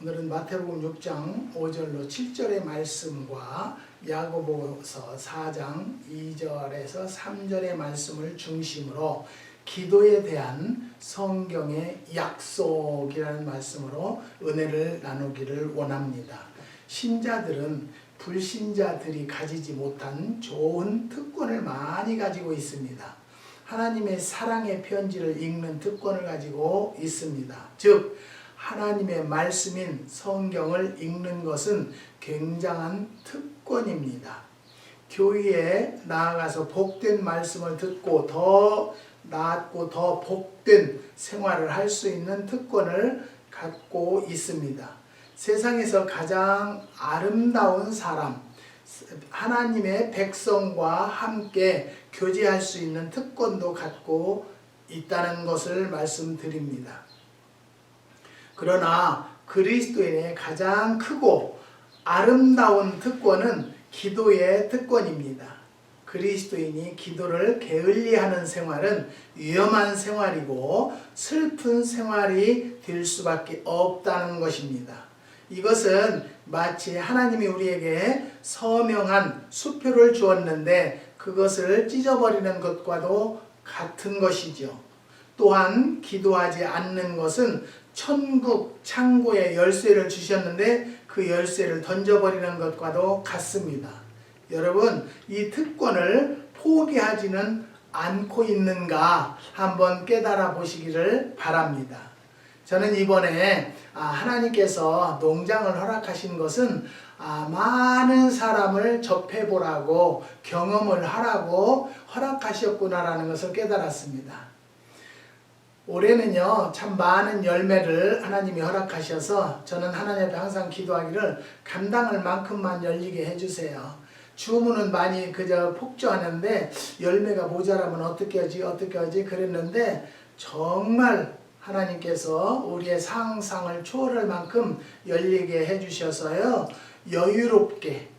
오늘은 마태복음 6장 5절로 7절의 말씀과 야고보서 4장 2절에서 3절의 말씀을 중심으로 기도에 대한 성경의 약속이라는 말씀으로 은혜를 나누기를 원합니다. 신자들은 불신자들이 가지지 못한 좋은 특권을 많이 가지고 있습니다. 하나님의 사랑의 편지를 읽는 특권을 가지고 있습니다. 즉 하나님의 말씀인 성경을 읽는 것은 굉장한 특권입니다. 교회에 나아가서 복된 말씀을 듣고 더 낫고 더 복된 생활을 할 수 있는 특권을 갖고 있습니다. 세상에서 가장 아름다운 사람, 하나님의 백성과 함께 교제할 수 있는 특권도 갖고 있다는 것을 말씀드립니다. 그러나 그리스도인의 가장 크고 아름다운 특권은 기도의 특권입니다. 그리스도인이 기도를 게을리하는 생활은 위험한 생활이고 슬픈 생활이 될 수밖에 없다는 것입니다. 이것은 마치 하나님이 우리에게 서명한 수표를 주었는데 그것을 찢어버리는 것과도 같은 것이죠. 또한 기도하지 않는 것은 천국 창고에 열쇠를 주셨는데 그 열쇠를 던져버리는 것과도 같습니다. 여러분, 이 특권을 포기하지는 않고 있는가 한번 깨달아 보시기를 바랍니다. 저는 이번에 하나님께서 농장을 허락하신 것은 많은 사람을 접해보라고 경험을 하라고 허락하셨구나라는 것을 깨달았습니다. 올해는요 참 많은 열매를 하나님이 허락하셔서 저는 하나님 앞에 항상 기도하기를 감당할 만큼만 열리게 해주세요. 주문은 많이 그저 폭주하는데 열매가 모자라면 어떻게 하지 그랬는데 정말 하나님께서 우리의 상상을 초월할 만큼 열리게 해주셔서요 여유롭게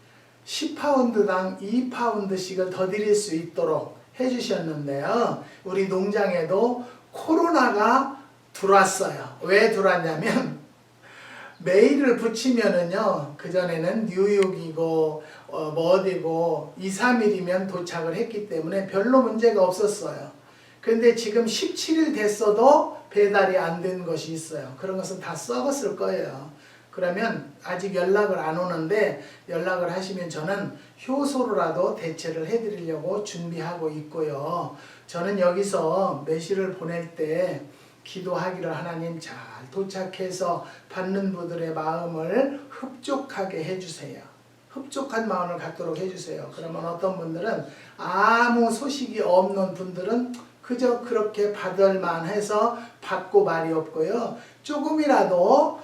10파운드당 2파운드씩을 더 드릴 수 있도록 해주셨는데요. 우리 농장에도 코로나가 들어왔어요. 왜 들어왔냐면 메일을 붙이면은요 그전에는 뉴욕이고 뭐 어디고 2, 3일이면 도착을 했기 때문에 별로 문제가 없었어요. 그런데 지금 17일 됐어도 배달이 안 된 것이 있어요. 그런 것은 다 썩었을 거예요. 그러면 아직 연락을 안 오는데 연락을 하시면 저는 효소로라도 대체를 해드리려고 준비하고 있고요. 저는 여기서 메시를 보낼 때 기도하기를 하나님 잘 도착해서 받는 분들의 마음을 흡족하게 해주세요. 흡족한 마음을 갖도록 해주세요. 그러면 어떤 분들은 아무 소식이 없는 분들은 그저 그렇게 받을 만해서 받고 말이 없고요. 조금이라도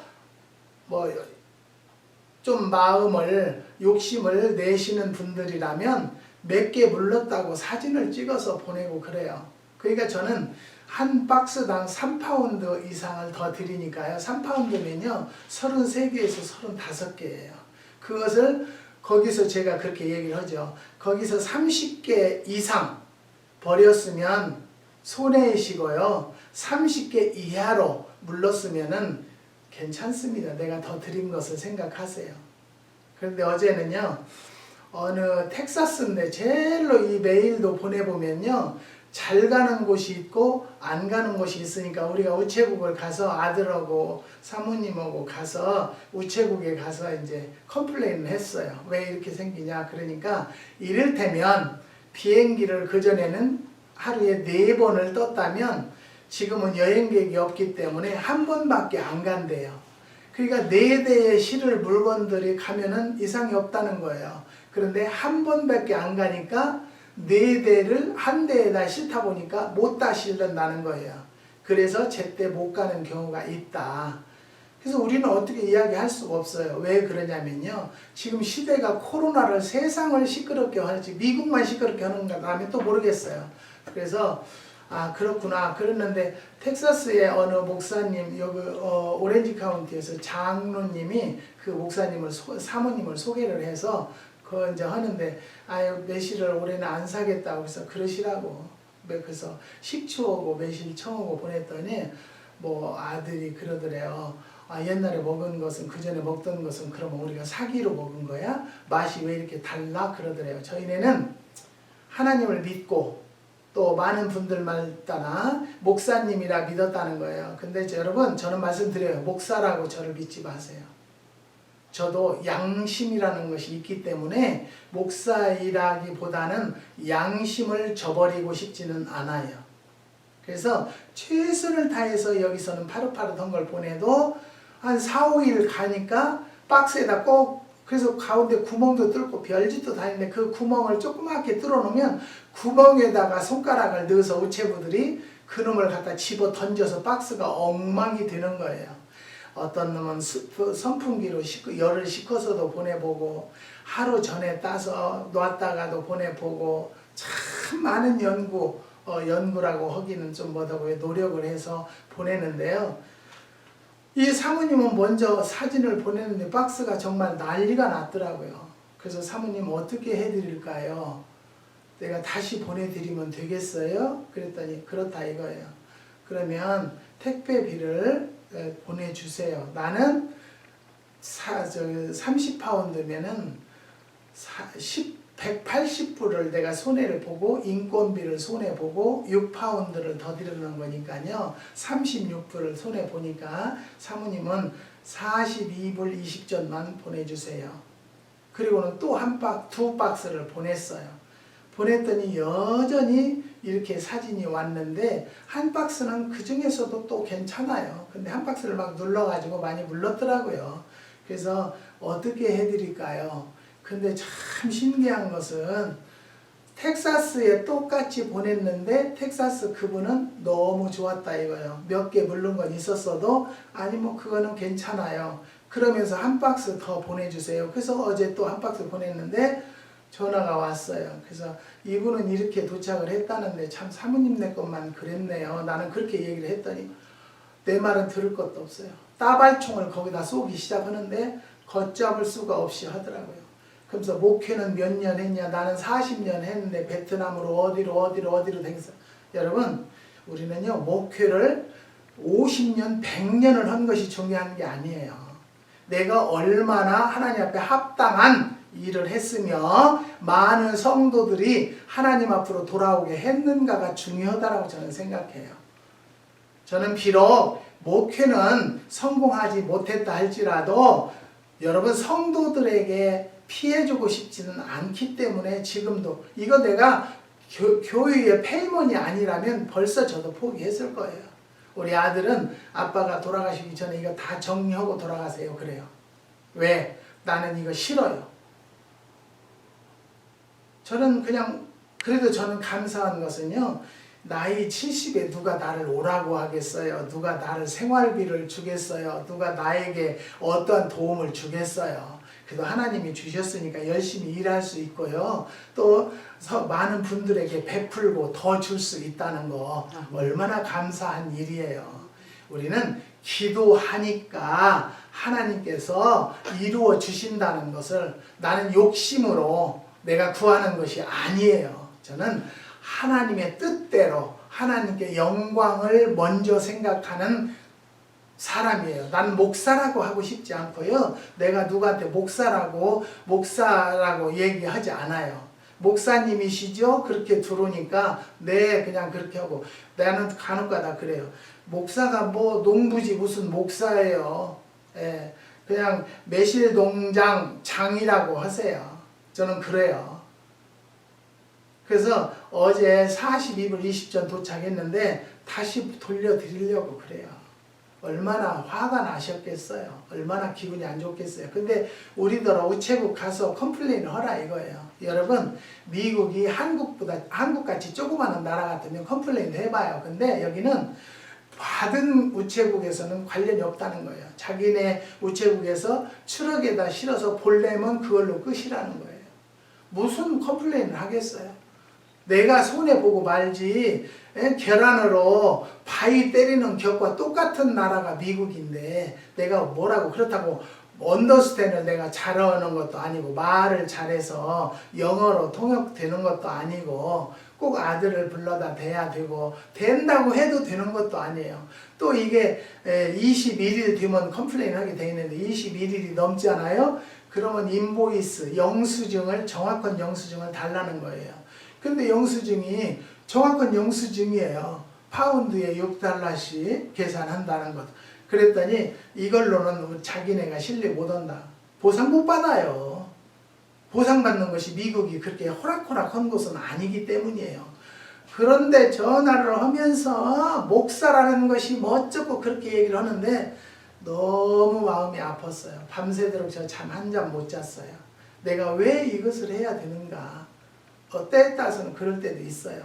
좀 마음을 욕심을 내시는 분들이라면 몇 개 물렀다고 사진을 찍어서 보내고 그래요. 그러니까 저는 한 박스당 3파운드 이상을 더 드리니까요. 3파운드면요 33개에서 35개예요. 그것을 거기서 제가 그렇게 얘기를 하죠. 거기서 30개 이상 버렸으면 손해이시고요. 30개 이하로 물렀으면은 괜찮습니다. 내가 더 드린 것을 생각하세요. 그런데 어제는요 어느 텍사스인데 제일로 이 메일도 보내보면요 잘 가는 곳이 있고 안 가는 곳이 있으니까 우리가 우체국을 가서 아들하고 사모님하고 가서 우체국에 가서 이제 컴플레인을 했어요. 왜 이렇게 생기냐 그러니까 이를테면 비행기를 그전에는 하루에 4번을 떴다면 지금은 여행객이 없기 때문에 한 번밖에 안 간대요. 그러니까 4대에 실을 물건들이 가면은 이상이 없다는 거예요. 그런데 한 번밖에 안 가니까 4대를 한 대에다 싣다 보니까 못 다 실른다는 거예요. 그래서 제때 못 가는 경우가 있다. 그래서 우리는 어떻게 이야기할 수가 없어요. 왜 그러냐면요. 지금 시대가 코로나를 세상을 시끄럽게 하지 미국만 시끄럽게 하는가 하면 또 모르겠어요. 그래서 그렇구나. 그랬는데 텍사스의 어느 목사님 여기 오렌지 카운티에서 장로님이 그 목사님을 사모님을 소개를 해서 그거 이제 하는데 매실을 올해는 안 사겠다고 해서 그러시라고. 그래서 식초하고 매실 청하고 보냈더니 뭐 아들이 그러더래요. 옛날에 먹은 것은 그 전에 먹던 것은 그러면 우리가 사기로 먹은 거야? 맛이 왜 이렇게 달라? 그러더래요. 저희네는 하나님을 믿고 또 많은 분들 말 따라 목사님이라 믿었다는 거예요. 근데 여러분 저는 말씀드려요. 목사라고 저를 믿지 마세요. 저도 양심이라는 것이 있기 때문에 목사이라기보다는 양심을 저버리고 싶지는 않아요. 그래서 최선을 다해서 여기서는 파릇파릇한 걸 보내도 한 4, 5일 가니까 박스에다 꼭 그래서 가운데 구멍도 뚫고 별짓도 다 있는데 그 구멍을 조그맣게 뚫어놓으면 구멍에다가 손가락을 넣어서 우체부들이 그놈을 갖다 집어 던져서 박스가 엉망이 되는 거예요. 어떤 놈은 선풍기로 열을 식혀서도 보내보고 하루 전에 따서 놨다가도 보내보고 참 많은 연구라고 하기는 좀 뭐다고요. 노력을 해서 보내는데요. 이 사모님은 먼저 사진을 보냈는데 박스가 정말 난리가 났더라고요. 그래서 사모님 어떻게 해드릴까요? 내가 다시 보내드리면 되겠어요? 그랬더니 그렇다 이거예요. 그러면 택배비를 보내주세요. 나는 30파운드면은 180불을 내가 손해를 보고 인건비를 손해보고 6파운드를 더 드리는 거니까요. 36불을 손해보니까 사모님은 42불 20전만 보내주세요. 그리고는 또 두 박스를 보냈어요. 보냈더니 여전히 이렇게 사진이 왔는데 한 박스는 그 중에서도 또 괜찮아요. 근데 한 박스를 막 눌러가지고 많이 물렀더라고요. 그래서 어떻게 해드릴까요? 근데 참 신기한 것은 텍사스에 똑같이 보냈는데 텍사스 그분은 너무 좋았다 이거예요. 몇 개 물른 건 있었어도 아니 뭐 그거는 괜찮아요. 그러면서 한 박스 더 보내주세요. 그래서 어제 또 한 박스 보냈는데 전화가 왔어요. 그래서 이분은 이렇게 도착을 했다는데 참 사모님네 것만 그랬네요. 나는 그렇게 얘기를 했더니 내 말은 들을 것도 없어요. 따발총을 거기다 쏘기 시작하는데 걷잡을 수가 없이 하더라고요. 그러면서 목회는 몇 년 했냐? 나는 40년 했는데 베트남으로 어디로 댕겼어. 여러분 우리는요 목회를 50년 100년을 한 것이 중요한 게 아니에요. 내가 얼마나 하나님 앞에 합당한 일을 했으며 많은 성도들이 하나님 앞으로 돌아오게 했는가가 중요하다고 저는 생각해요. 저는 비록 목회는 성공하지 못했다 할지라도 여러분 성도들에게 피해주고 싶지는 않기 때문에 지금도 이거 내가 교회의 페이먼이 아니라면 벌써 저도 포기했을 거예요. 우리 아들은 아빠가 돌아가시기 전에 이거 다 정리하고 돌아가세요 그래요. 왜? 나는 이거 싫어요. 저는 그냥 그래도 저는 감사한 것은요. 나이 70에 누가 나를 오라고 하겠어요? 누가 나를 생활비를 주겠어요? 누가 나에게 어떠한 도움을 주겠어요? 그래도 하나님이 주셨으니까 열심히 일할 수 있고요. 또 많은 분들에게 베풀고 더 줄 수 있다는 거 얼마나 감사한 일이에요. 우리는 기도하니까 하나님께서 이루어 주신다는 것을 나는 욕심으로 내가 구하는 것이 아니에요. 저는 하나님의 뜻대로 하나님께 영광을 먼저 생각하는 사람이에요. 난 목사라고 하고 싶지 않고요. 내가 누구한테 목사라고 얘기하지 않아요. 목사님이시죠? 그렇게 들어오니까 네 그냥 그렇게 하고 나는 간혹가다 그래요. 목사가 뭐 농부지 무슨 목사예요. 예, 그냥 매실농장 장이라고 하세요. 저는 그래요. 그래서 어제 42불 20전 도착했는데 다시 돌려드리려고 그래요. 얼마나 화가 나셨겠어요. 얼마나 기분이 안 좋겠어요. 근데 우리더러 우체국 가서 컴플레인을 하라 이거예요. 여러분 미국이 한국같이 조그마한 나라 같으면 컴플레인도 해봐요. 근데 여기는 받은 우체국에서는 관련이 없다는 거예요. 자기네 우체국에서 트럭에다 실어서 보내면 그걸로 끝이라는 거예요. 무슨 컴플레인을 하겠어요. 내가 손해보고 말지. 계란으로 바위 때리는 격과 똑같은 나라가 미국인데 내가 뭐라고 그렇다고 언더스탠을 내가 잘하는 것도 아니고 말을 잘해서 영어로 통역되는 것도 아니고 꼭 아들을 불러다 대야 되고 된다고 해도 되는 것도 아니에요. 또 이게 21일 뒤면 컴플레인 하게 돼 있는데 21일이 넘잖아요. 그러면 인보이스 영수증을 정확한 영수증을 달라는 거예요. 근데 영수증이 정확한 영수증이에요. 파운드에 6달러씩 계산한다는 것. 그랬더니 이걸로는 자기네가 신뢰 못한다. 보상 못 받아요. 보상받는 것이 미국이 그렇게 호락호락한 곳은 아니기 때문이에요. 그런데 전화를 하면서 목사라는 것이 뭐 어쩌고 그렇게 얘기를 하는데 너무 마음이 아팠어요. 밤새도록 저 잠 한 잠 못 잤어요. 내가 왜 이것을 해야 되는가. 때에 따라서는 그럴 때도 있어요.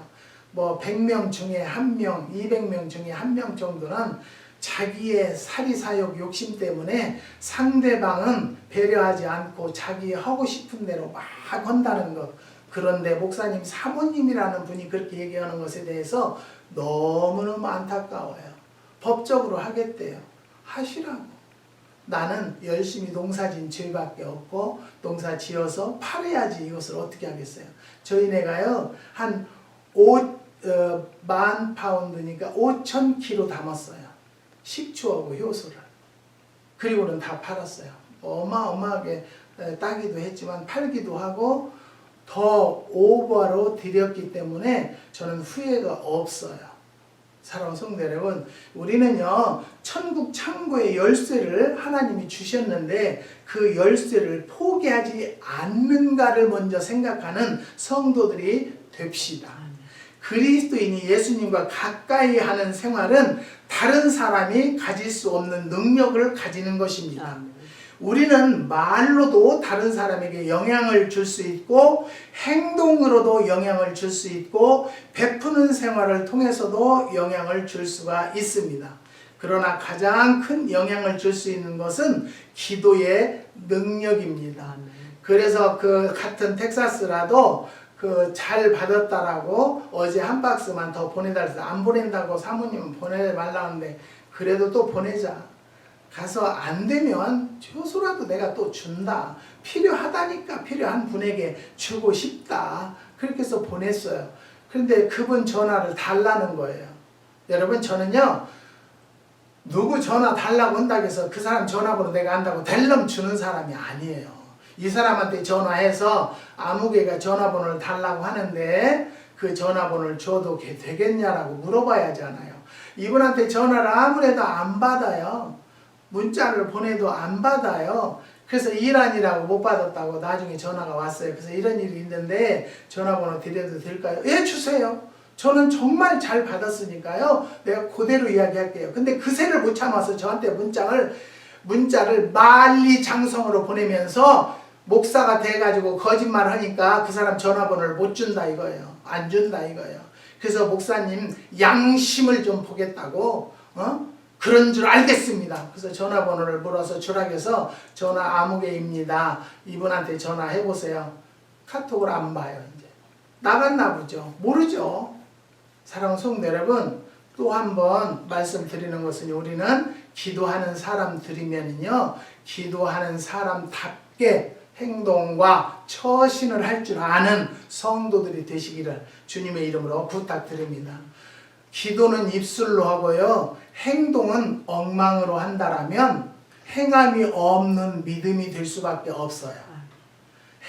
뭐 100명 중에 1명, 200명 중에 1명 정도는 자기의 사리사욕 욕심 때문에 상대방은 배려하지 않고 자기 하고 싶은 대로 막 한다는 것. 그런데 목사님 사모님이라는 분이 그렇게 얘기하는 것에 대해서 너무너무 안타까워요. 법적으로 하겠대요. 하시라고. 나는 열심히 농사진 죄밖에 없고 농사 지어서 팔아야지 이것을 어떻게 하겠어요. 저희네가요 한 10,000파운드니까 5,000kg 담았어요. 식초하고 효소를. 그리고는 다 팔았어요. 어마어마하게 따기도 했지만 팔기도 하고 더 오버로 드렸기 때문에 저는 후회가 없어요. 사랑하는 성도 여러분, 우리는요 천국 창고의 열쇠를 하나님이 주셨는데 그 열쇠를 포기하지 않는가를 먼저 생각하는 성도들이 됩시다. 그리스도인이 예수님과 가까이 하는 생활은 다른 사람이 가질 수 없는 능력을 가지는 것입니다. 우리는 말로도 다른 사람에게 영향을 줄 수 있고 행동으로도 영향을 줄 수 있고 베푸는 생활을 통해서도 영향을 줄 수가 있습니다. 그러나 가장 큰 영향을 줄 수 있는 것은 기도의 능력입니다. 그래서 그 같은 텍사스라도 그 잘 받았다라고 어제 한 박스만 더 보내달라 해서 안 보낸다고 사모님은 보내말라는데 그래도 또 보내자. 가서 안 되면 효소라도 내가 또 준다. 필요하다니까 필요한 분에게 주고 싶다. 그렇게 해서 보냈어요. 그런데 그분 전화를 달라는 거예요. 여러분 저는요 누구 전화 달라고 한다고 해서 그 사람 전화번호 내가 안다고 델럼 주는 사람이 아니에요. 이 사람한테 전화해서 아무개가 전화번호를 달라고 하는데 그 전화번호를 줘도 되겠냐라고 물어봐야 하잖아요. 이분한테 전화를 아무래도 안 받아요. 문자를 보내도 안 받아요. 그래서 이란이라고 못 받았다고 나중에 전화가 왔어요. 그래서 이런 일이 있는데 전화번호 드려도 될까요? 예, 주세요. 저는 정말 잘 받았으니까요. 내가 그대로 이야기할게요. 근데 그새를 못 참아서 저한테 문자를 만리장성으로 보내면서 목사가 돼가지고 거짓말 하니까 그 사람 전화번호를 못 준다 이거예요. 안 준다 이거예요. 그래서 목사님 양심을 좀 보겠다고 그런 줄 알겠습니다. 그래서 전화번호를 물어서 주락해서 전화 아무개입니다. 이분한테 전화해보세요. 카톡을 안 봐요. 이제 나갔나 보죠. 모르죠. 사랑하는 성도 여러분, 또 한 번 말씀드리는 것은 우리는 기도하는 사람들이면요 기도하는 사람답게 행동과 처신을 할 줄 아는 성도들이 되시기를 주님의 이름으로 부탁드립니다. 기도는 입술로 하고요 행동은 엉망으로 한다라면 행함이 없는 믿음이 될 수밖에 없어요.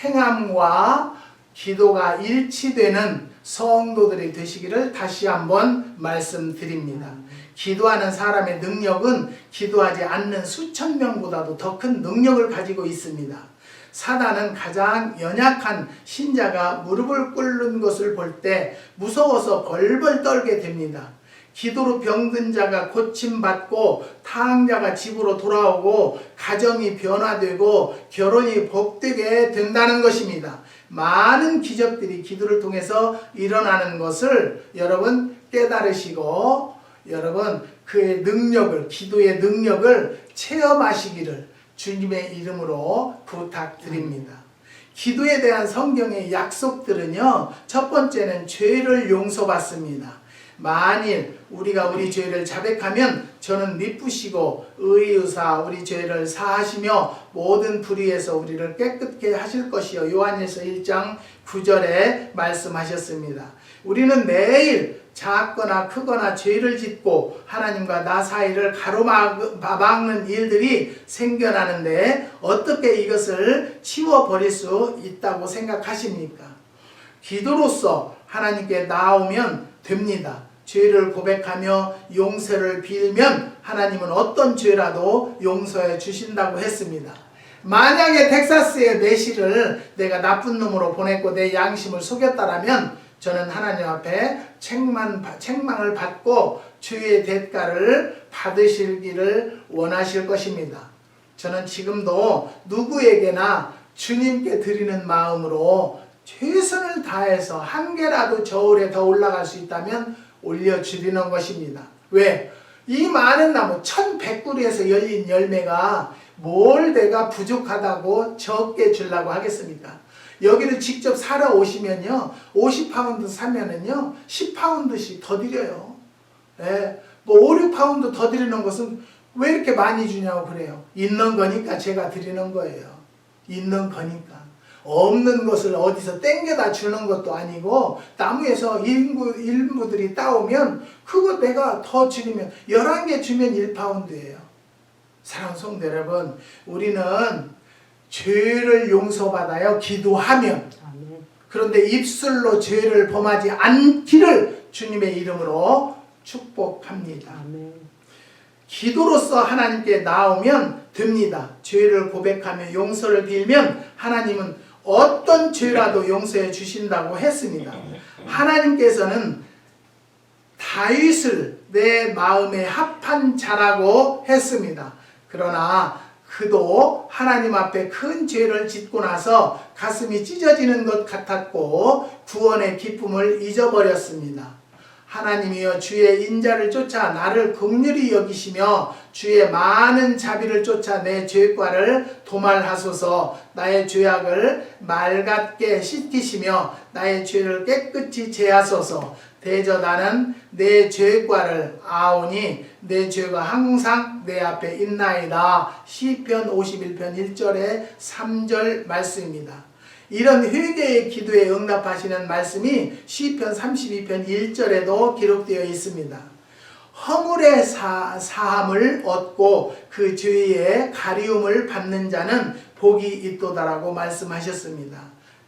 행함과 기도가 일치되는 성도들이 되시기를 다시 한번 말씀드립니다. 기도하는 사람의 능력은 기도하지 않는 수천 명보다도 더 큰 능력을 가지고 있습니다. 사단은 가장 연약한 신자가 무릎을 꿇는 것을 볼 때 무서워서 벌벌 떨게 됩니다. 기도로 병든 자가 고침받고 타항자가 집으로 돌아오고 가정이 변화되고 결혼이 복되게 된다는 것입니다. 많은 기적들이 기도를 통해서 일어나는 것을 여러분 깨달으시고 여러분 그의 능력을 기도의 능력을 체험하시기를 주님의 이름으로 부탁드립니다. 기도에 대한 성경의 약속들은요 첫 번째는 죄를 용서받습니다. 만일 우리가 우리 죄를 자백하면 저는 미쁘시고 의의사 우리 죄를 사하시며 모든 불의에서 우리를 깨끗게 하실 것이요 요한일서 1장 9절에 말씀하셨습니다. 우리는 매일 작거나 크거나 죄를 짓고 하나님과 나 사이를 가로막는 일들이 생겨나는데 어떻게 이것을 치워버릴 수 있다고 생각하십니까? 기도로서 하나님께 나오면 됩니다. 죄를 고백하며 용서를 빌면 하나님은 어떤 죄라도 용서해 주신다고 했습니다. 만약에 텍사스의 내시를 내가 나쁜 놈으로 보냈고 내 양심을 속였다라면 저는 하나님 앞에 책망을 받고 죄의 대가를 받으시기를 원하실 것입니다. 저는 지금도 누구에게나 주님께 드리는 마음으로 최선을 다해서 한 개라도 저울에 더 올라갈 수 있다면 올려드리는 것입니다. 왜? 이 많은 나무 1100구리에서 열린 열매가 뭘 내가 부족하다고 적게 주려고 하겠습니까? 여기를 직접 사러 오시면요 50파운드 사면은요 10파운드씩 더 드려요. 예, 뭐 5, 6파운드 더 드리는 것은 왜 이렇게 많이 주냐고 그래요. 있는 거니까 제가 드리는 거예요. 있는 거니까. 없는 것을 어디서 땡겨다 주는 것도 아니고 나무에서 일부들이 따오면 그거 내가 더 줄이면 11개 주면 1파운드예요. 사랑하는 성도 여러분, 우리는 죄를 용서받아요 기도하면. 그런데 입술로 죄를 범하지 않기를 주님의 이름으로 축복합니다. 기도로서 하나님께 나오면 됩니다. 죄를 고백하며 용서를 빌면 하나님은 어떤 죄라도 용서해 주신다고 했습니다. 하나님께서는 다윗을 내 마음에 합한 자라고 했습니다. 그러나 그도 하나님 앞에 큰 죄를 짓고 나서 가슴이 찢어지는 것 같았고 구원의 기쁨을 잊어버렸습니다. 하나님이여 주의 인자를 쫓아 나를 긍휼히 여기시며 주의 많은 자비를 쫓아 내 죄과를 도말하소서. 나의 죄악을 맑게 씻기시며 나의 죄를 깨끗이 제하소서. 대저 나는 내 죄과를 아오니 내 죄가 항상 내 앞에 있나이다. 시편 51편 1절에 3절 말씀입니다. 이런 회개의 기도에 응답하시는 말씀이 시편 32편 1절에도 기록되어 있습니다. 허물의 사함을 얻고 그 죄의 가리움을 받는 자는 복이 있도다라고 말씀하셨습니다.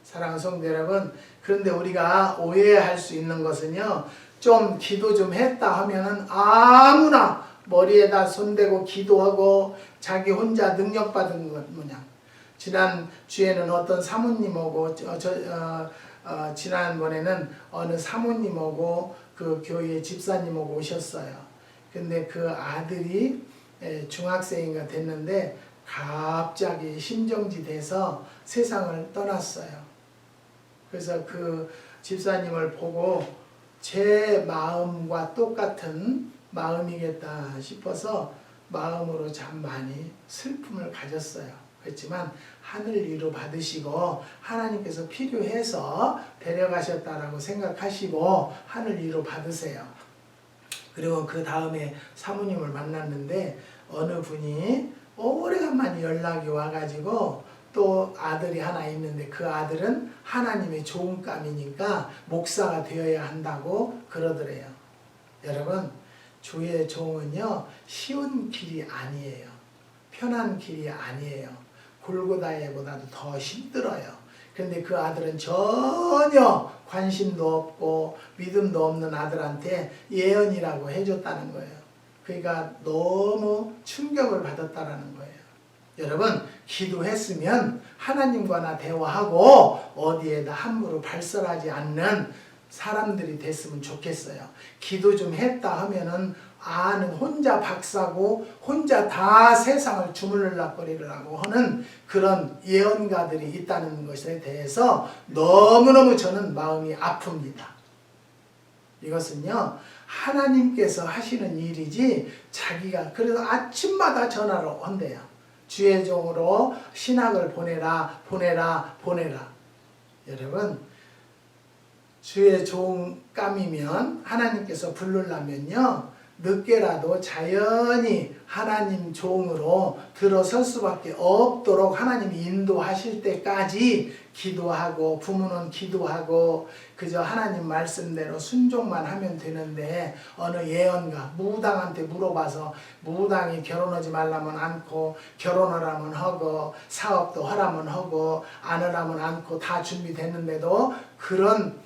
사랑하는 성도 여러분, 그런데 우리가 오해할 수 있는 것은요, 좀 기도 좀 했다 하면은 아무나 머리에다 손대고 기도하고 자기 혼자 능력받은 것 뭐냐. 지난 주에는 어떤 사모님 오고 지난번에는 어느 사모님 오고 그 교회 집사님 오고 오셨어요. 근데 그 아들이 중학생인가 됐는데 갑자기 심정지 돼서 세상을 떠났어요. 그래서 그 집사님을 보고 제 마음과 똑같은 마음이겠다 싶어서 마음으로 참 많이 슬픔을 가졌어요. 그렇지만 하늘 위로 받으시고 하나님께서 필요해서 데려가셨다라고 생각하시고 하늘 위로 받으세요. 그리고 그 다음에 사모님을 만났는데 어느 분이 오래간만에 연락이 와가지고 또 아들이 하나 있는데 그 아들은 하나님의 종감이니까 목사가 되어야 한다고 그러더래요. 여러분, 주의 종은요 쉬운 길이 아니에요. 편한 길이 아니에요. 골고다에보다도 더 힘들어요. 그런데 그 아들은 전혀 관심도 없고 믿음도 없는 아들한테 예언이라고 해줬다는 거예요. 그러니까 너무 충격을 받았다라는 거예요. 여러분, 기도했으면 하나님과나 대화하고 어디에다 함부로 발설하지 않는 사람들이 됐으면 좋겠어요. 기도 좀 했다 하면은 아는 혼자 박사고 혼자 다 세상을 주물럭거리려고 하는 그런 예언가들이 있다는 것에 대해서 너무너무 저는 마음이 아픕니다. 이것은요 하나님께서 하시는 일이지 자기가 그래서 아침마다 전화를 온대요. 주의 종으로 신학을 보내라 보내라 보내라. 여러분, 주의 종감이면 하나님께서 부르려면요 늦게라도 자연히 하나님 종으로 들어설 수밖에 없도록 하나님이 인도하실 때까지 기도하고 부모는 기도하고 그저 하나님 말씀대로 순종만 하면 되는데 어느 예언가 무당한테 물어봐서 무당이 결혼하지 말라면 않고 결혼하라면 하고 사업도 하라면 하고 안 하라면 않고 다 준비됐는데도 그런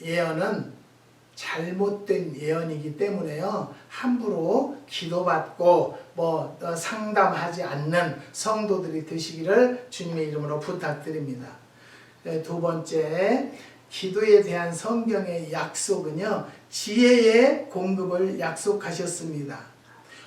예언은 잘못된 예언이기 때문에요. 함부로 기도받고 상담하지 않는 성도들이 되시기를 주님의 이름으로 부탁드립니다. 두 번째, 기도에 대한 성경의 약속은요, 지혜의 공급을 약속하셨습니다.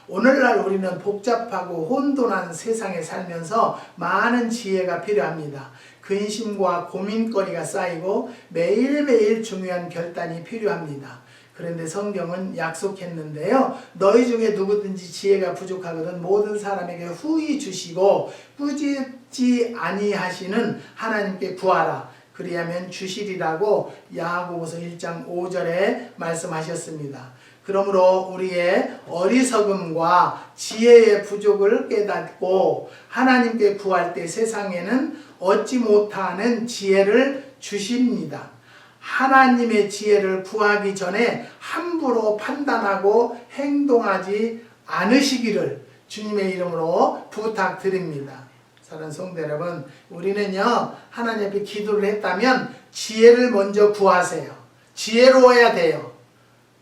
오늘날 우리는 복잡하고 혼돈한 세상에 살면서 많은 지혜가 필요합니다. 근심과 고민거리가 쌓이고 매일매일 중요한 결단이 필요합니다. 그런데 성경은 약속했는데요. 너희 중에 누구든지 지혜가 부족하거든 모든 사람에게 후히 주시고 꾸짖지 아니하시는 하나님께 구하라. 그리하면 주시리라고 야고보서 1장 5절에 말씀하셨습니다. 그러므로 우리의 어리석음과 지혜의 부족을 깨닫고 하나님께 구할 때 세상에는 얻지 못하는 지혜를 주십니다. 하나님의 지혜를 구하기 전에 함부로 판단하고 행동하지 않으시기를 주님의 이름으로 부탁드립니다. 사랑하는 성도 여러분, 우리는요 하나님 앞에 기도를 했다면 지혜를 먼저 구하세요. 지혜로워야 돼요.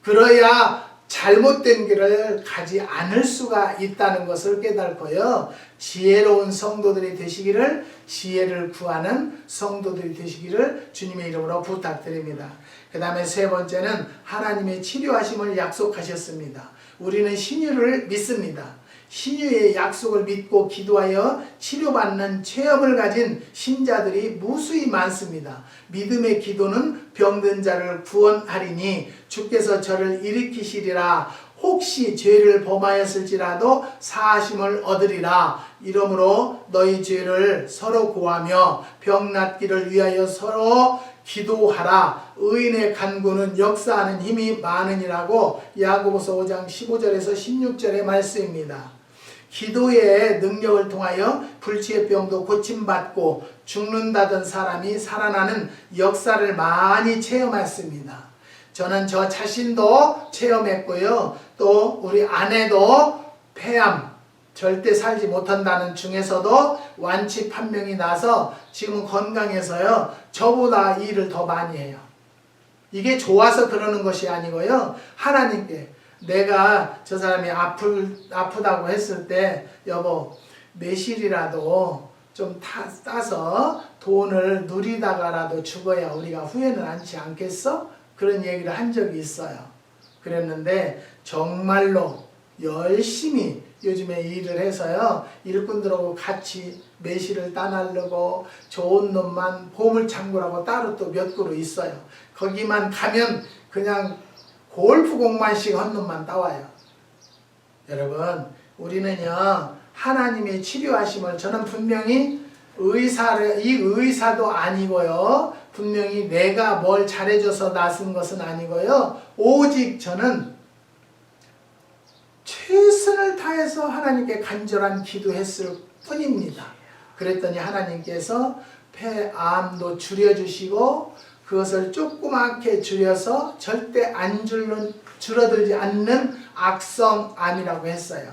그래야 잘못된 길을 가지 않을 수가 있다는 것을 깨닫고요. 지혜로운 성도들이 되시기를, 지혜를 구하는 성도들이 되시기를 주님의 이름으로 부탁드립니다. 그 다음에 세 번째는 하나님의 치료하심을 약속하셨습니다. 우리는 신유를 믿습니다. 신유의 약속을 믿고 기도하여 치료받는 체험을 가진 신자들이 무수히 많습니다. 믿음의 기도는 병든 자를 구원하리니 주께서 저를 일으키시리라. 혹시 죄를 범하였을지라도 사하심을 얻으리라. 이러므로 너희 죄를 서로 고하며 병 낫기를 위하여 서로 기도하라. 의인의 간구는 역사하는 힘이 많으니라고 야고보서 5장 15절에서 16절의 말씀입니다. 기도의 능력을 통하여 불치의 병도 고침받고 죽는다던 사람이 살아나는 역사를 많이 체험했습니다. 저는 저 자신도 체험했고요. 또 우리 아내도 폐암, 절대 살지 못한다는 중에서도 완치 판명이 나서 지금 건강해서요. 저보다 일을 더 많이 해요. 이게 좋아서 그러는 것이 아니고요. 하나님께 내가 저 사람이 아프다고 했을 때 여보 매실이라도 좀 따서 돈을 누리다가라도 죽어야 우리가 후회는 않지 않겠어? 그런 얘기를 한 적이 있어요. 그랬는데 정말로 열심히 요즘에 일을 해서요. 일꾼들하고 같이 매실을 따나르고 좋은 놈만 보물창고라고 따로 또 몇 그루 있어요. 거기만 가면 그냥 골프공만씩 한 놈만 따와요. 여러분 우리는요 하나님의 치료하심을 저는 분명히 의사도 아니고요. 분명히 내가 뭘 잘해줘서 낫은 것은 아니고요. 오직 저는 최선을 다해서 하나님께 간절한 기도했을 뿐입니다. 그랬더니 하나님께서 폐암도 줄여주시고 그것을 조그맣게 줄여서 절대 안 줄어들지 않는 악성암이라고 했어요.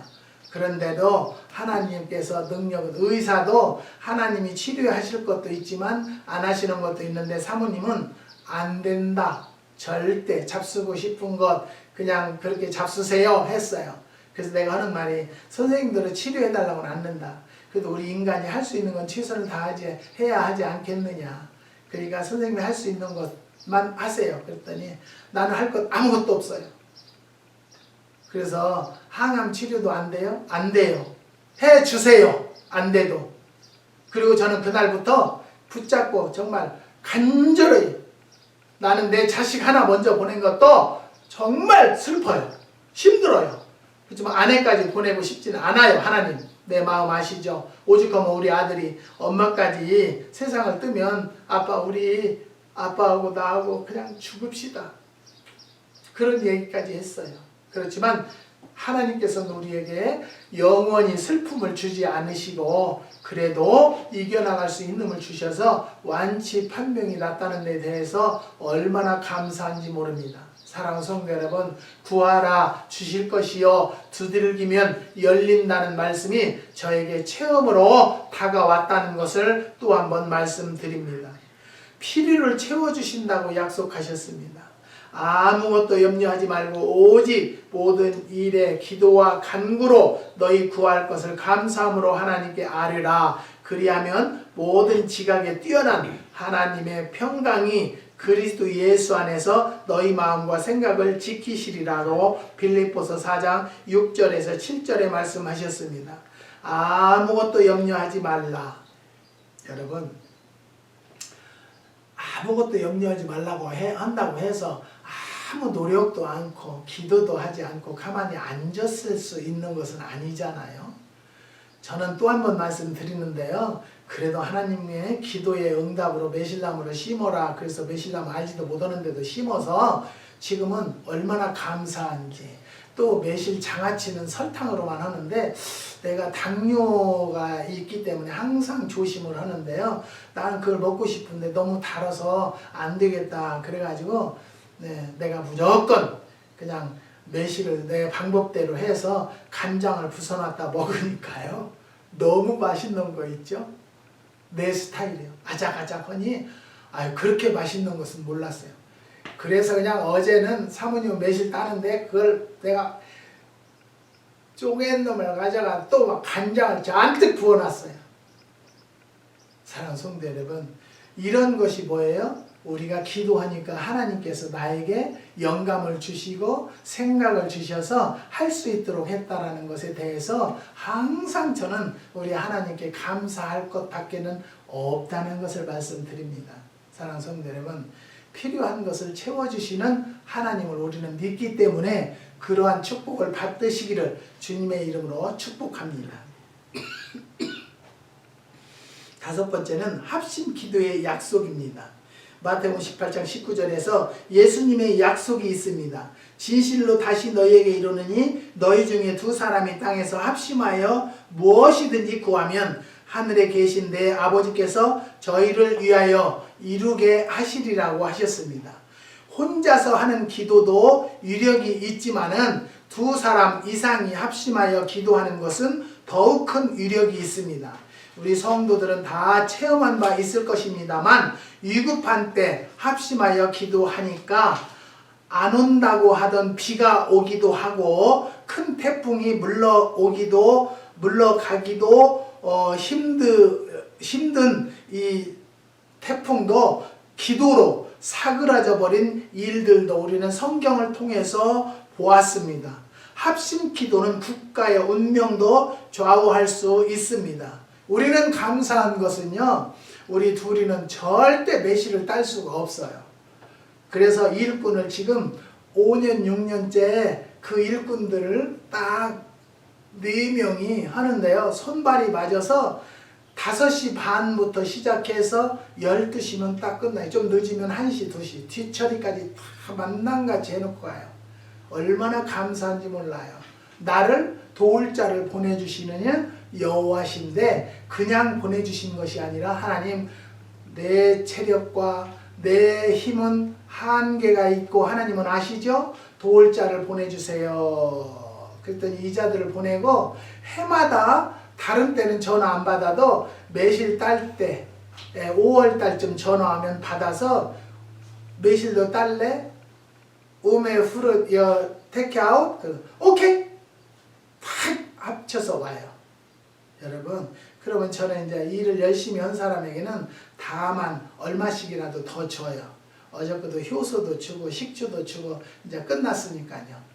그런데도 하나님께서 능력은 의사도 하나님이 치료하실 것도 있지만 안 하시는 것도 있는데 사모님은 안 된다. 절대 잡수고 싶은 것 그냥 그렇게 잡수세요 했어요. 그래서 내가 하는 말이 선생님들은 치료해달라고는 않는다. 그래도 우리 인간이 할 수 있는 건 최선을 다하지 해야 하지 않겠느냐. 그러니까 선생님이 할 수 있는 것만 하세요. 그랬더니 나는 할 것 아무것도 없어요. 그래서 항암 치료도 안 돼요? 안 돼요. 해주세요. 안 돼도. 그리고 저는 그날부터 붙잡고 정말 간절히 나는 내 자식 하나 먼저 보낸 것도 정말 슬퍼요. 힘들어요. 그렇지만 아내까지 보내고 싶지는 않아요. 하나님 내 마음 아시죠? 오죽하면 우리 아들이 엄마까지 세상을 뜨면 아빠 우리 아빠하고 나하고 그냥 죽읍시다. 그런 얘기까지 했어요. 그렇지만 하나님께서는 우리에게 영원히 슬픔을 주지 않으시고 그래도 이겨나갈 수 있는 주셔서 완치 판명이 났다는 데 대해서 얼마나 감사한지 모릅니다. 사랑하는 성도 여러분, 구하라 주실 것이요 두들기면 열린다는 말씀이 저에게 체험으로 다가왔다는 것을 또 한번 말씀드립니다. 필요를 채워주신다고 약속하셨습니다. 아무것도 염려하지 말고 오직 모든 일에 기도와 간구로 너희 구할 것을 감사함으로 하나님께 아뢰라. 그리하면 모든 지각에 뛰어난 하나님의 평강이 그리스도 예수 안에서 너희 마음과 생각을 지키시리라고 빌립보서 4장 6절에서 7절에 말씀하셨습니다. 아무것도 염려하지 말라. 여러분, 아무것도 염려하지 말라고 한다고 해서 아무 노력도 않고 기도도 하지 않고 가만히 앉았을 수 있는 것은 아니잖아요. 저는 또 한 번 말씀드리는데요. 그래도 하나님의 기도의 응답으로 매실나무를 심어라. 그래서 매실나무 알지도 못하는데도 심어서 지금은 얼마나 감사한지. 또 매실 장아찌는 설탕으로만 하는데 내가 당뇨가 있기 때문에 항상 조심을 하는데요. 나는 그걸 먹고 싶은데 너무 달아서 안 되겠다. 그래가지고 내가 무조건 그냥 매실을 내 방법대로 해서 간장을 부숴놨다 먹으니까요. 너무 맛있는 거 있죠? 내 스타일이에요. 아작아작하니 그렇게 맛있는 것은 몰랐어요. 그래서 그냥 어제는 사모님 매실 따는데 그걸 내가 쪼갠 놈을 가져가 또 막 간장을 잔뜩 부어놨어요. 사랑하는 성도 여러분, 이런 것이 뭐예요? 우리가 기도하니까 하나님께서 나에게 영감을 주시고 생각을 주셔서 할 수 있도록 했다라는 것에 대해서 항상 저는 우리 하나님께 감사할 것밖에는 없다는 것을 말씀드립니다. 사랑하는 성도 여러분, 필요한 것을 채워주시는 하나님을 우리는 믿기 때문에 그러한 축복을 받으시기를 주님의 이름으로 축복합니다. 다섯 번째는 합심 기도의 약속입니다. 마태복음 18장 19절에서 예수님의 약속이 있습니다. 진실로 다시 너희에게 이르노니 너희 중에 두 사람이 땅에서 합심하여 무엇이든지 구하면 하늘에 계신 내 아버지께서 저희를 위하여 이루게 하시리라고 하셨습니다. 혼자서 하는 기도도 위력이 있지만은 두 사람 이상이 합심하여 기도하는 것은 더욱 큰 위력이 있습니다. 우리 성도들은 다 체험한 바 있을 것입니다만 위급한 때 합심하여 기도하니까 안 온다고 하던 비가 오기도 하고 큰 태풍이 물러가기도 힘든 이 태풍도 기도로 사그라져 버린 일들도 우리는 성경을 통해서 보았습니다. 합심 기도는 국가의 운명도 좌우할 수 있습니다. 우리는 감사한 것은요, 우리 둘이는 절대 매실을 딸 수가 없어요. 그래서 일꾼을 지금 5년, 6년째 그 일꾼들을 딱 4명이 하는데요. 손발이 맞아서 5시 반부터 시작해서 12시면 딱 끝나요. 좀 늦으면 1시, 2시. 뒤처리까지 다 만남같이 해놓고 가요. 얼마나 감사한지 몰라요. 나를 도울 자를 보내주시느냐 여호와신데 그냥 보내주신 것이 아니라 하나님 내 체력과 내 힘은 한계가 있고 하나님은 아시죠? 도울 자를 보내주세요. 그랬더니 이 자들을 보내고 해마다 다른 때는 전화 안 받아도 매실 딸 때 5월 달쯤 전화하면 받아서 매실도 딸래? 오메 후르 여 테크아웃? 오케이? 탁 합쳐서 와요. 여러분, 그러면 저는 이제 일을 열심히 한 사람에게는 다만 얼마씩이라도 더 줘요. 어저께도 효소도 주고 식주도 주고 이제 끝났으니까요.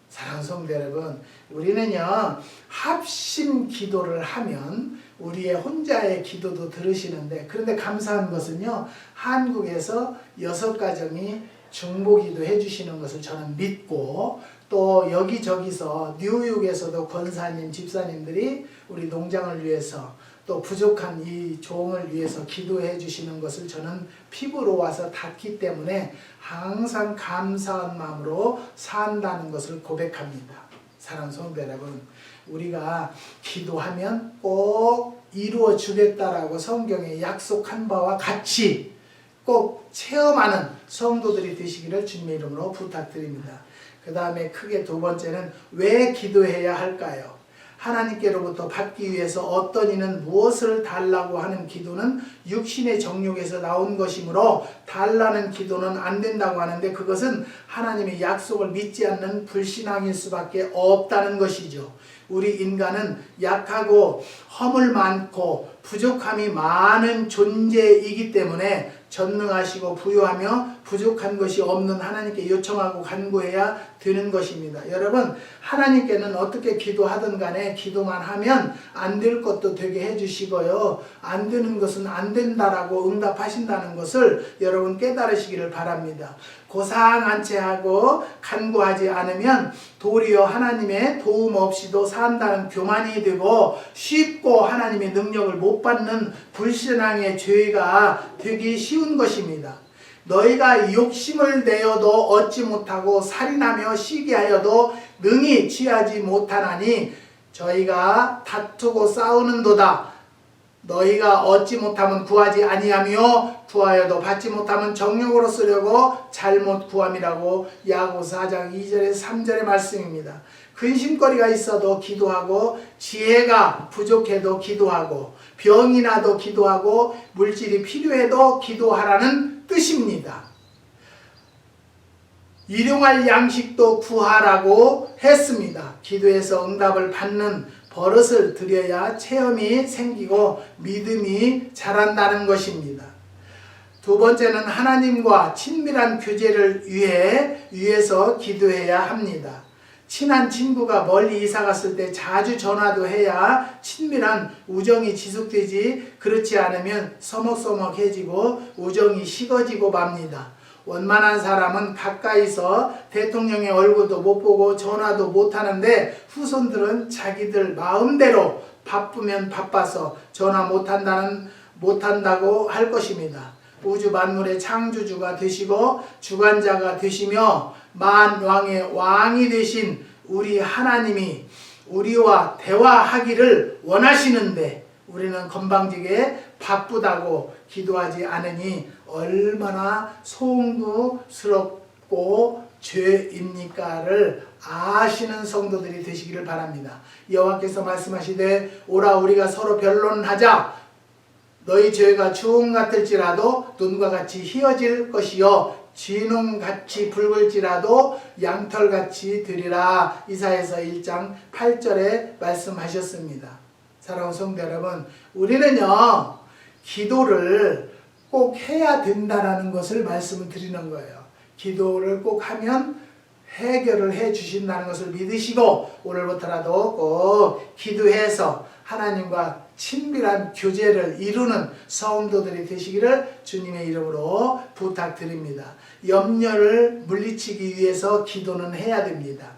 사랑하는 성도 여러분, 우리는요 합심 기도를 하면 우리의 혼자의 기도도 들으시는데, 그런데 감사한 것은요 한국에서 6가정이 중보기도 해주시는 것을 저는 믿고, 또 여기저기서 뉴욕에서도 권사님, 집사님들이 우리 농장을 위해서, 또 부족한 이 종을 위해서 기도해 주시는 것을 저는 피부로 와서 닿기 때문에 항상 감사한 마음으로 산다는 것을 고백합니다. 사랑하는 성도 여러분, 우리가 기도하면 꼭 이루어 주겠다라고 성경에 약속한 바와 같이 꼭 체험하는 성도들이 되시기를 주님의 이름으로 부탁드립니다. 그 다음에 크게 두 번째는 왜 기도해야 할까요? 하나님께로부터 받기 위해서 어떤 이는 무엇을 달라고 하는 기도는 육신의 정욕에서 나온 것이므로 달라는 기도는 안 된다고 하는데, 그것은 하나님의 약속을 믿지 않는 불신앙일 수밖에 없다는 것이죠. 우리 인간은 약하고 허물 많고 부족함이 많은 존재이기 때문에 전능하시고 부유하며 부족한 것이 없는 하나님께 요청하고 간구해야 되는 것입니다. 여러분, 하나님께는 어떻게 기도하든 간에 기도만 하면 안 될 것도 되게 해주시고요, 안 되는 것은 안 된다라고 응답하신다는 것을 여러분 깨달으시기를 바랍니다. 고상한 채 하고 간구하지 않으면 도리어 하나님의 도움 없이도 산다는 교만이 되고 쉽고 하나님의 능력을 못 받는 불신앙의 죄가 되기 쉬운 것입니다. 너희가 욕심을 내어도 얻지 못하고 살인하며 시기하여도 능히 취하지 못하나니 저희가 다투고 싸우는도다. 너희가 얻지 못하면 구하지 아니하며 구하여도 받지 못하면 정욕으로 쓰려고 잘못 구함이라고 야고보서 4장 2절에서 3절의 말씀입니다. 근심거리가 있어도 기도하고 지혜가 부족해도 기도하고 병이 나도 기도하고 물질이 필요해도 기도하라는 뜻입니다. 일용할 양식도 구하라고 했습니다. 기도해서 응답을 받는 버릇을 들여야 체험이 생기고 믿음이 자란다는 것입니다. 두 번째는 하나님과 친밀한 교제를 위해서 기도해야 합니다. 친한 친구가 멀리 이사 갔을 때 자주 전화도 해야 친밀한 우정이 지속되지, 그렇지 않으면 서먹서먹해지고 우정이 식어지고 맙니다. 원만한 사람은 가까이서 대통령의 얼굴도 못 보고 전화도 못 하는데, 후손들은 자기들 마음대로 바쁘면 바빠서 전화 못한다고 할 것입니다. 우주 만물의 창조주가 되시고 주관자가 되시며 만왕의 왕이 되신 우리 하나님이 우리와 대화하기를 원하시는데 우리는 건방지게 바쁘다고 기도하지 않으니 얼마나 송구스럽고 죄입니까를 아시는 성도들이 되시기를 바랍니다. 여호와께서 말씀하시되 오라 우리가 서로 변론하자. 너희 죄가 주홍 같을지라도 눈과 같이 희어질 것이요 진홍같이 붉을지라도 양털같이 되리라. 이사야서 1장 8절에 말씀하셨습니다. 사랑하는 성도 여러분, 우리는요 기도를 꼭 해야 된다라는 것을 말씀을 드리는 거예요. 기도를 꼭 하면 해결을 해 주신다는 것을 믿으시고 오늘부터라도 꼭 기도해서 하나님과 친밀한 교제를 이루는 성도들이 되시기를 주님의 이름으로 부탁드립니다. 염려를 물리치기 위해서 기도는 해야 됩니다.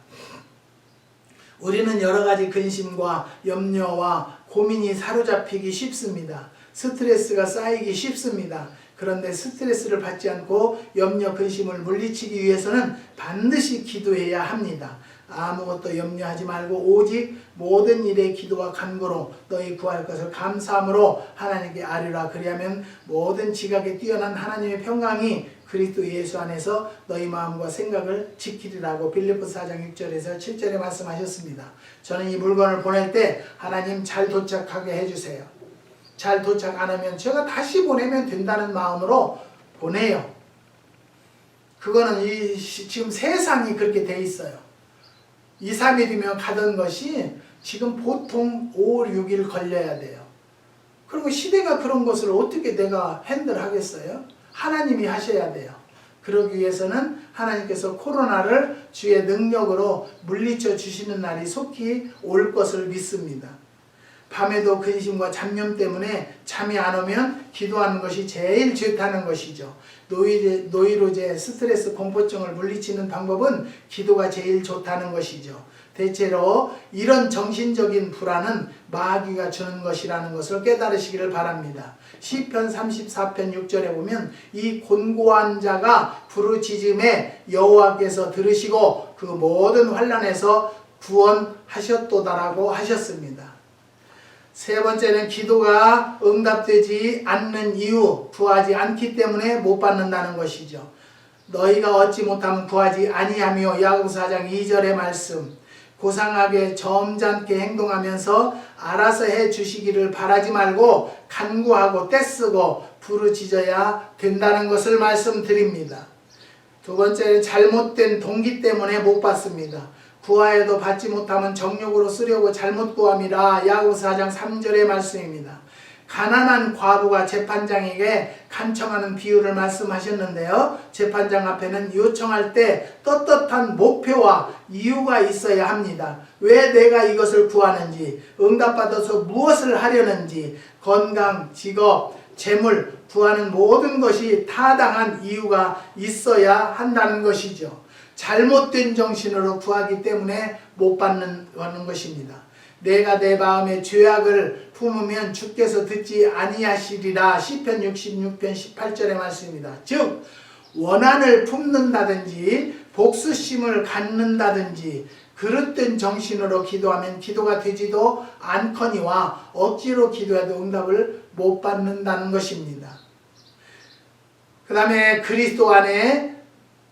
우리는 여러 가지 근심과 염려와 고민이 사로잡히기 쉽습니다. 스트레스가 쌓이기 쉽습니다. 그런데 스트레스를 받지 않고 염려, 근심을 물리치기 위해서는 반드시 기도해야 합니다. 아무것도 염려하지 말고 오직 모든 일에 기도와 간구로 너희 구할 것을 감사함으로 하나님께 아뢰라. 그리하면 모든 지각에 뛰어난 하나님의 평강이 그리스도 예수 안에서 너희 마음과 생각을 지키리라고 빌립보서 4장 6절에서 7절에 말씀하셨습니다. 저는 이 물건을 보낼 때 하나님 잘 도착하게 해주세요. 잘 도착 안 하면 제가 다시 보내면 된다는 마음으로 보내요. 그거는 지금 세상이 그렇게 돼 있어요. 2, 3일이면 가던 것이 지금 보통 5, 6일 걸려야 돼요. 그리고 시대가 그런 것을 어떻게 내가 핸들하겠어요? 하나님이 하셔야 돼요. 그러기 위해서는 하나님께서 코로나를 주의 능력으로 물리쳐 주시는 날이 속히 올 것을 믿습니다. 밤에도 근심과 잡념 때문에 잠이 안 오면 기도하는 것이 제일 좋다는 것이죠. 노이로제, 스트레스, 공포증을 물리치는 방법은 기도가 제일 좋다는 것이죠. 대체로 이런 정신적인 불안은 마귀가 주는 것이라는 것을 깨달으시기를 바랍니다. 시편 34편 6절에 보면 이 곤고한 자가 부르짖음에 여호와께서 들으시고 그 모든 환난에서 구원하셨도다라고 하셨습니다. 세 번째는 기도가 응답되지 않는 이유, 구하지 않기 때문에 못 받는다는 것이죠. 너희가 얻지 못하면 구하지 아니하며 야고보서 4장 2절의 말씀, 고상하게 점잖게 행동하면서 알아서 해 주시기를 바라지 말고 간구하고 떼쓰고 부르짖어야 된다는 것을 말씀드립니다. 두 번째는 잘못된 동기 때문에 못 받습니다. 구하여도 받지 못하면 정욕으로 쓰려고 잘못 구함이라. 야고보서 4장 3절의 말씀입니다. 가난한 과부가 재판장에게 간청하는 비유를 말씀하셨는데요. 재판장 앞에는 요청할 때 떳떳한 목표와 이유가 있어야 합니다. 왜 내가 이것을 구하는지, 응답받아서 무엇을 하려는지, 건강, 직업, 재물, 구하는 모든 것이 타당한 이유가 있어야 한다는 것이죠. 잘못된 정신으로 구하기 때문에 못 받는 것입니다. 내가 내 마음에 죄악을 품으면 주께서 듣지 아니하시리라. 시편 66편 18절의 말씀입니다. 즉 원한을 품는다든지 복수심을 갖는다든지 그릇된 정신으로 기도하면 기도가 되지도 않거니와 억지로 기도해도 응답을 못 받는다는 것입니다. 그 다음에 그리스도 안에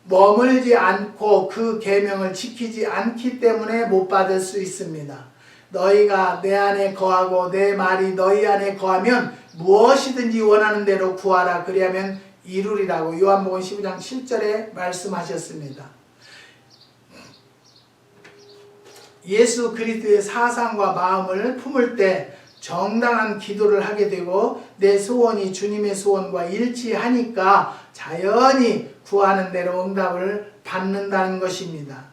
머물지 않고 그 계명을 지키지 않기 때문에 못 받을 수 있습니다. 너희가 내 안에 거하고 내 말이 너희 안에 거하면 무엇이든지 원하는 대로 구하라. 그리하면 이루리라고 요한복음 15장 7절에 말씀하셨습니다. 예수 그리스도의 사상과 마음을 품을 때 정당한 기도를 하게 되고 내 소원이 주님의 소원과 일치하니까 자연히 구하는 대로 응답을 받는다는 것입니다.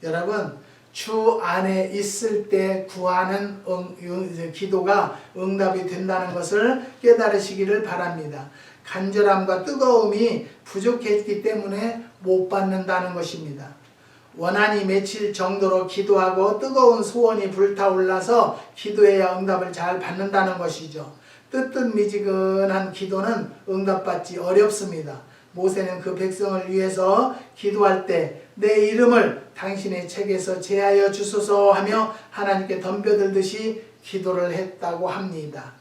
여러분, 주 안에 있을 때 구하는 기도가 응답이 된다는 것을 깨달으시기를 바랍니다. 간절함과 뜨거움이 부족했기 때문에 못 받는다는 것입니다. 원한이 맺힐 정도로 기도하고 뜨거운 소원이 불타올라서 기도해야 응답을 잘 받는다는 것이죠. 뜨뜻미지근한 기도는 응답받지 어렵습니다. 모세는 그 백성을 위해서 기도할 때 내 이름을 당신의 책에서 제하여 주소서 하며 하나님께 덤벼들듯이 기도를 했다고 합니다.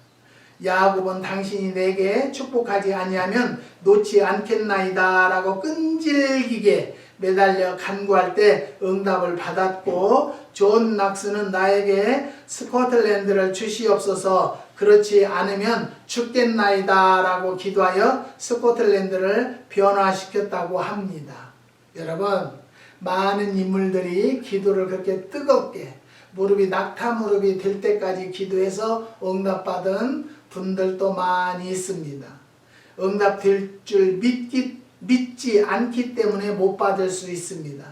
야곱은 당신이 내게 축복하지 아니하면 놓지 않겠나이다 라고 끈질기게 매달려 간구할 때 응답을 받았고, 존 낙스는 나에게 스코틀랜드를 주시옵소서, 그렇지 않으면 죽겠나이다 라고 기도하여 스코틀랜드를 변화시켰다고 합니다. 여러분, 많은 인물들이 기도를 그렇게 뜨겁게 무릎이 낙타 무릎이 될 때까지 기도해서 응답받은 분들도 많이 있습니다. 응답될 줄 믿지 않기 때문에 못 받을 수 있습니다.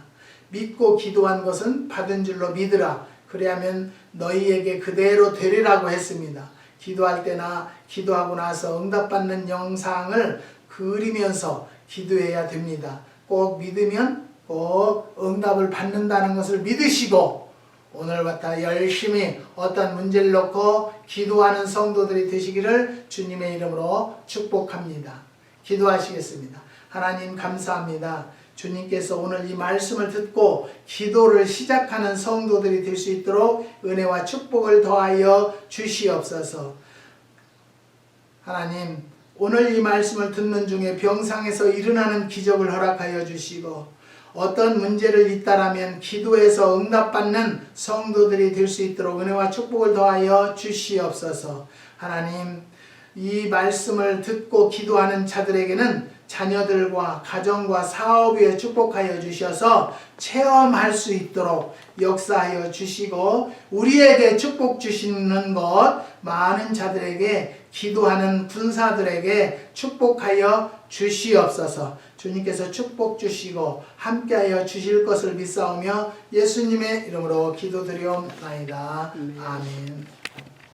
믿고 기도한 것은 받은 줄로 믿으라. 그래야면 너희에게 그대로 되리라고 했습니다. 기도할 때나 기도하고 나서 응답받는 영상을 그리면서 기도해야 됩니다. 꼭 믿으면 꼭 응답을 받는다는 것을 믿으시고 오늘부터 열심히 어떤 문제를 놓고 기도하는 성도들이 되시기를 주님의 이름으로 축복합니다. 기도하시겠습니다. 하나님 감사합니다. 주님께서 오늘 이 말씀을 듣고 기도를 시작하는 성도들이 될 수 있도록 은혜와 축복을 더하여 주시옵소서. 하나님, 오늘 이 말씀을 듣는 중에 병상에서 일어나는 기적을 허락하여 주시고 어떤 문제를 있다라면 기도해서 응답받는 성도들이 될 수 있도록 은혜와 축복을 더하여 주시옵소서. 하나님, 이 말씀을 듣고 기도하는 자들에게는 자녀들과 가정과 사업 위에 축복하여 주셔서 체험할 수 있도록 역사하여 주시고 우리에게 축복 주시는 것 많은 자들에게 기도하는 분사들에게 축복하여 주시옵소서. 주님께서 축복 주시고 함께하여 주실 것을 믿사오며 예수님의 이름으로 기도드리옵나이다. 아멘.